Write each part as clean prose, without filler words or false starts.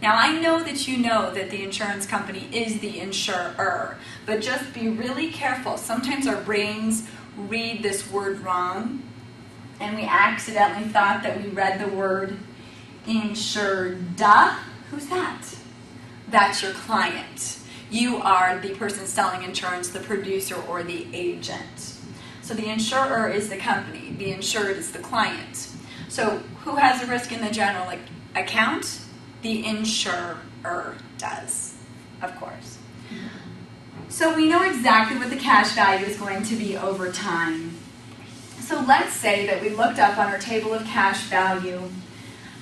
Now I know that the insurance company is the insurer, but just be really careful. Sometimes our brains read this word wrong, and we accidentally thought that we read the word insured. Who's that? That's your client. You are the person selling insurance, the producer, or the agent. So the insurer is the company, the insured is the client. So who has a risk in the general account? The insurer does, of course. So we know exactly what the cash value is going to be over time. So let's say that we looked up on our table of cash value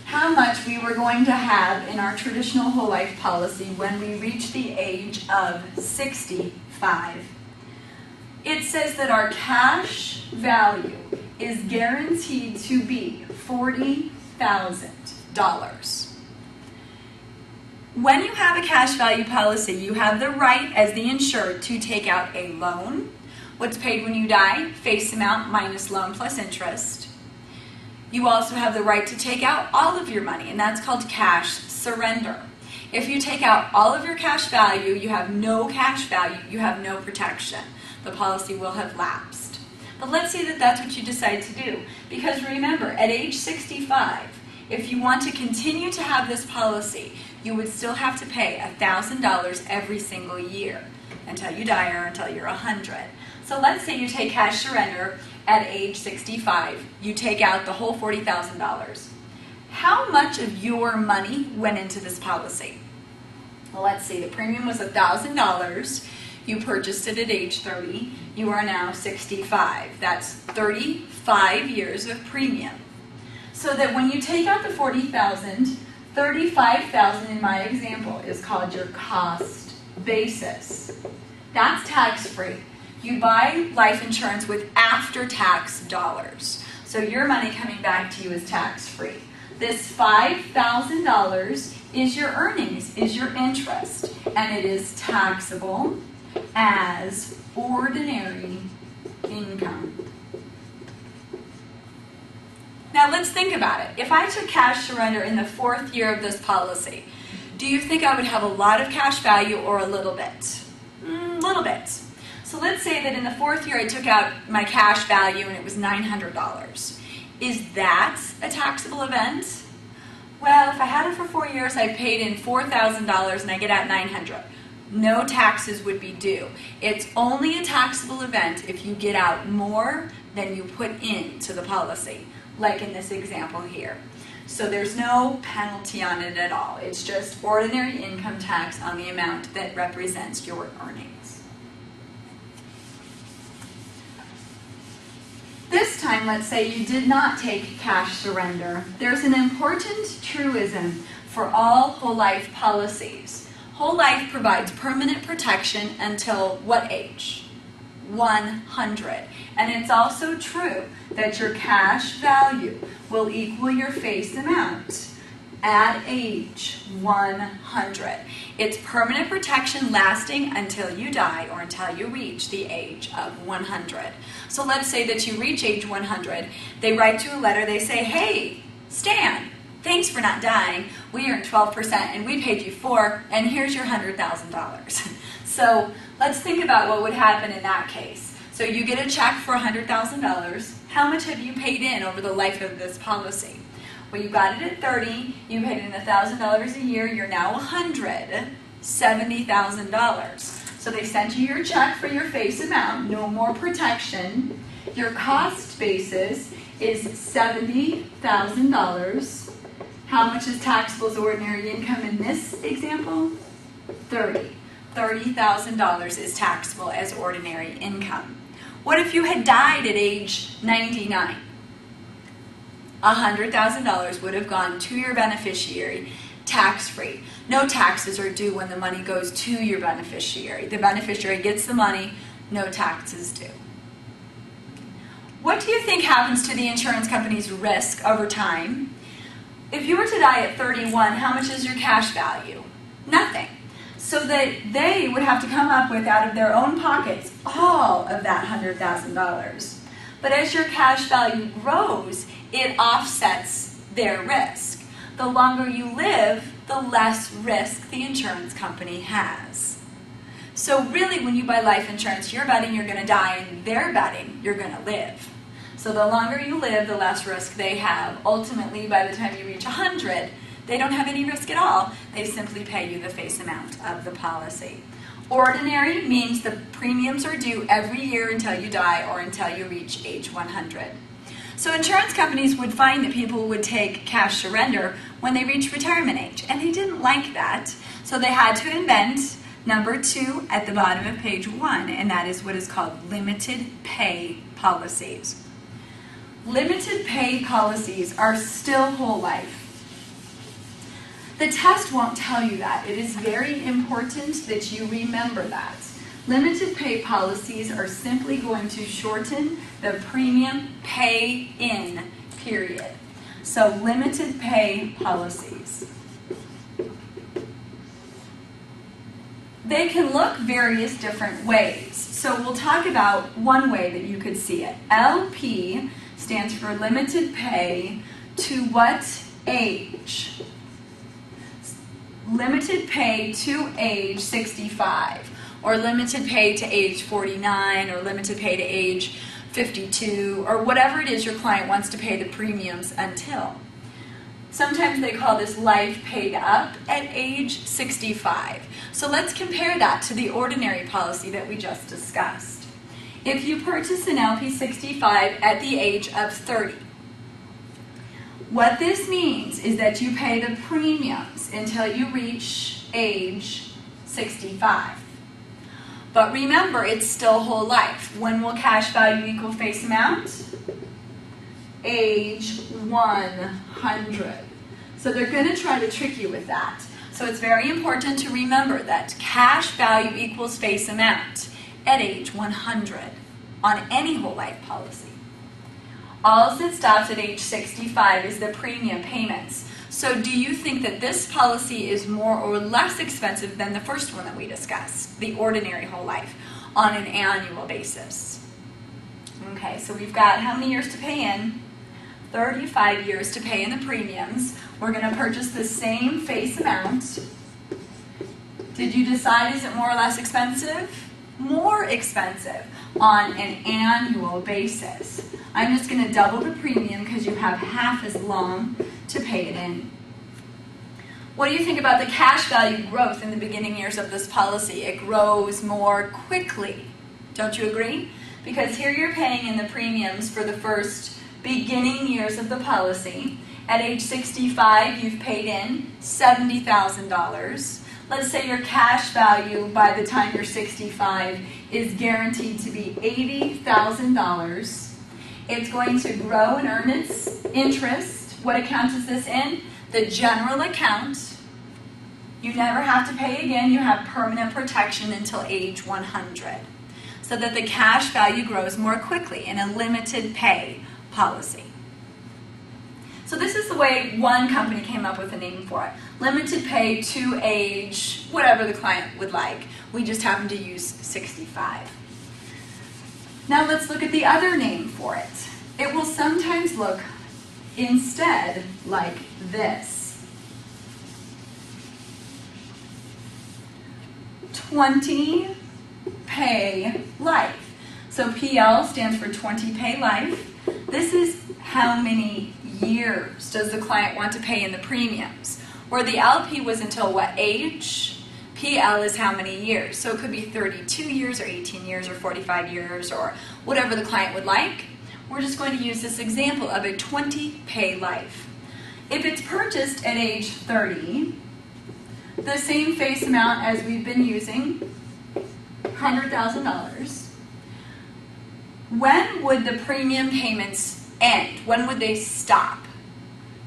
how much we were going to have in our traditional whole life policy when we reach the age of 65. It says that our cash value is guaranteed to be $40,000. When you have a cash value policy, you have the right as the insured to take out a loan. What's paid when you die? Face amount minus loan plus interest. You also have the right to take out all of your money, and that's called cash surrender. If you take out all of your cash value, you have no cash value, you have no protection. The policy will have lapsed. But let's say that that's what you decide to do. Because remember, at age 65, if you want to continue to have this policy, you would still have to pay $1,000 every single year until you die or until you're 100. So let's say you take cash surrender at age 65. You take out the whole $40,000. How much of your money went into this policy? Well, let's see. The premium was $1,000. You purchased it at age 30. You are now 65. That's 35 years of premium. So that when you take out the $40,000, $35,000 in my example is called your cost basis. That's tax-free. You buy life insurance with after-tax dollars. So your money coming back to you is tax-free. This $5,000 is your earnings, is your interest, and it is taxable as ordinary income. Now let's think about it. If I took cash surrender in the 4th year of this policy, do you think I would have a lot of cash value or a little bit? Little bit. So let's say that in the 4th year I took out my cash value and it was $900. Is that a taxable event? Well, if I had it for 4 years, I paid in $4,000 and I get out $900. No taxes would be due. It's only a taxable event if you get out more than you put into the policy, like in this example here. So there's no penalty on it at all. It's just ordinary income tax on the amount that represents your earnings. This time, let's say you did not take cash surrender. There's an important truism for all whole life policies. Whole life provides permanent protection until what age? 100. And it's also true that your cash value will equal your face amount at age 100. It's permanent protection lasting until you die or until you reach the age of 100. So let's say that you reach age 100. They write you a letter. They say, hey, Stan, thanks for not dying. We earned 12% and we paid you $4, and here's your $100,000. So let's think about what would happen in that case. So you get a check for $100,000. How much have you paid in over the life of this policy? Well, you got it at 30. You paid in $1,000 a year. You're now $170,000. So they sent you your check for your face amount. No more protection. Your cost basis is $70,000. How much is taxable as ordinary income in this example? $30,000 is taxable as ordinary income. What if you had died at age 99? $100,000 would have gone to your beneficiary tax-free. No taxes are due when the money goes to your beneficiary. The beneficiary gets the money, no taxes due. What do you think happens to the insurance company's risk over time? If you were to die at 31, how much is your cash value? Nothing. So that they would have to come up with, out of their own pockets, all of that $100,000. But as your cash value grows, it offsets their risk. The longer you live, the less risk the insurance company has. So really, when you buy life insurance, you're betting you're going to die, and they're betting you're going to live. So the longer you live, the less risk they have. Ultimately, by the time you reach 100, they don't have any risk at all. They simply pay you the face amount of the policy. Ordinary means the premiums are due every year until you die or until you reach age 100. So insurance companies would find that people would take cash surrender when they reach retirement age, and they didn't like that. So they had to invent number 2 at the bottom of page 1, and that is what is called limited pay policies. Limited pay policies are still whole life. The test won't tell you that. It is very important that you remember that. Limited pay policies are simply going to shorten the premium pay in period. So limited pay policies. They can look various different ways. So we'll talk about one way that you could see it. LP stands for limited pay to what age? Limited pay to age 65, or limited pay to age 49, or limited pay to age 52, or whatever it is your client wants to pay the premiums until. Sometimes they call this life paid up at age 65. So let's compare that to the ordinary policy that we just discussed. If you purchase an LP 65 at the age of 30, what this means is that you pay the premiums until you reach age 65. But remember, it's still whole life. When will cash value equal face amount? Age 100. So they're going to try to trick you with that. So it's very important to remember that cash value equals face amount at age 100 on any whole life policy. All that stops at age 65 is the premium payments. So do you think that this policy is more or less expensive than the first one that we discussed, the ordinary whole life, on an annual basis? Okay, so we've got how many years to pay in? 35 years to pay in the premiums. We're going to purchase the same face amount. Did you decide, is it more or less expensive? More expensive on an annual basis. I'm just going to double the premium because you have half as long to pay it in. What do you think about the cash value growth in the beginning years of this policy? It grows more quickly. Don't you agree? Because here you're paying in the premiums for the first beginning years of the policy. At age 65, you've paid in $70,000. Let's say your cash value by the time you're 65 is guaranteed to be $80,000. It's going to grow and earn its interest. What account is this in? The general account. You never have to pay again. You have permanent protection until age 100. So that the cash value grows more quickly in a limited pay policy. So this is the way one company came up with a name for it. Limited pay to age, whatever the client would like. We just happen to use 65. Now let's look at the other name for it. It will sometimes look instead like this. 20 pay life. So PL stands for 20 pay life. This is how many years does the client want to pay in the premiums. Where the LP was until what age? PL is how many years. So it could be 32 years or 18 years or 45 years or whatever the client would like. We're just going to use this example of a 20 pay life. If it's purchased at age 30, the same face amount as we've been using, $100,000. When would the premium payments end? When would they stop?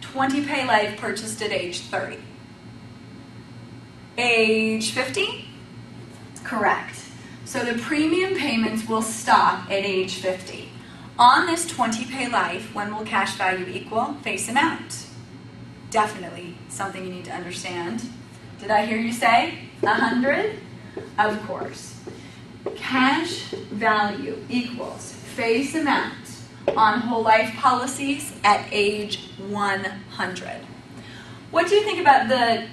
20 pay life purchased at age 30. Age 50? Correct. So the premium payments will stop at age 50. On this 20 pay life, when will cash value equal face amount? Definitely something you need to understand. Did I hear you say 100? Of course. Cash value equals face amount on whole life policies at age 100. What do you think about the